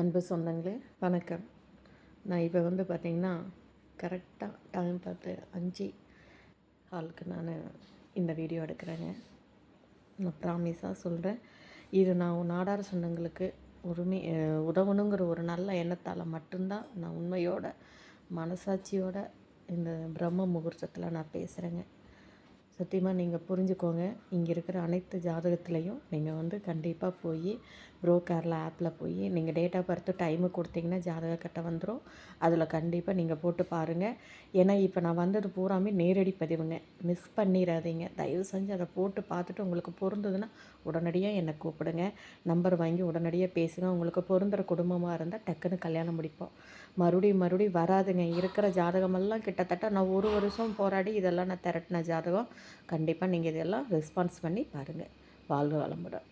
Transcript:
அன்பு சொந்தங்களே வணக்கம். நான் இப்போ பார்த்திங்கன்னா கரெக்டாக டைம் பார்த்து 5 ஹாலுக்கு நான் இந்த வீடியோ எடுக்கிறேங்க. நான் ப்ராமிஸாக சொல்கிறேன், இது நான் நாடார் சொந்தங்களுக்கு உதவணுங்கிற ஒரு நல்ல எண்ணத்தால் மட்டும்தான் நான் உண்மையோட மனசாட்சியோட இந்த பிரம்ம முகூர்த்தத்தில் நான் பேசுகிறேங்க. சத்தியமாக நீங்கள் புரிஞ்சுக்கோங்க. இங்கே இருக்கிற அனைத்து ஜாதகத்துலேயும் நீங்கள் கண்டிப்பாக போய் ப்ரோக்கரில் ஆப்பில் போய் நீங்கள் டேட் ஆஃப் பர்த்து டைமு கொடுத்தீங்கன்னா ஜாதக கட்டை வந்துடும். அதில் கண்டிப்பாக நீங்கள் போட்டு பாருங்கள். ஏன்னா இப்போ நான் வந்தது பூராமே நேரடி பதிவுங்க. மிஸ் பண்ணிடாதீங்க. தயவு செஞ்சு அதை போட்டு பார்த்துட்டு உங்களுக்கு பொருந்ததுன்னா உடனடியாக என்னை கூப்பிடுங்க. நம்பர் வாங்கி உடனடியாக பேசுங்க. உங்களுக்கு பொருந்துகிற குடும்பமாக இருந்தால் டக்குன்னு கல்யாணம் முடிப்போம். மறுபடியும் வராதுங்க. இருக்கிற ஜாதகமெல்லாம் கிட்டத்தட்ட நான் 1 வருஷம் போராடி இதெல்லாம் நான் திரட்டின ஜாதகம். கண்டிப்பாக நீங்கள் இதெல்லாம் ரெஸ்பான்ஸ் பண்ணி பாருங்கள். வாழ்க வளமுடன்.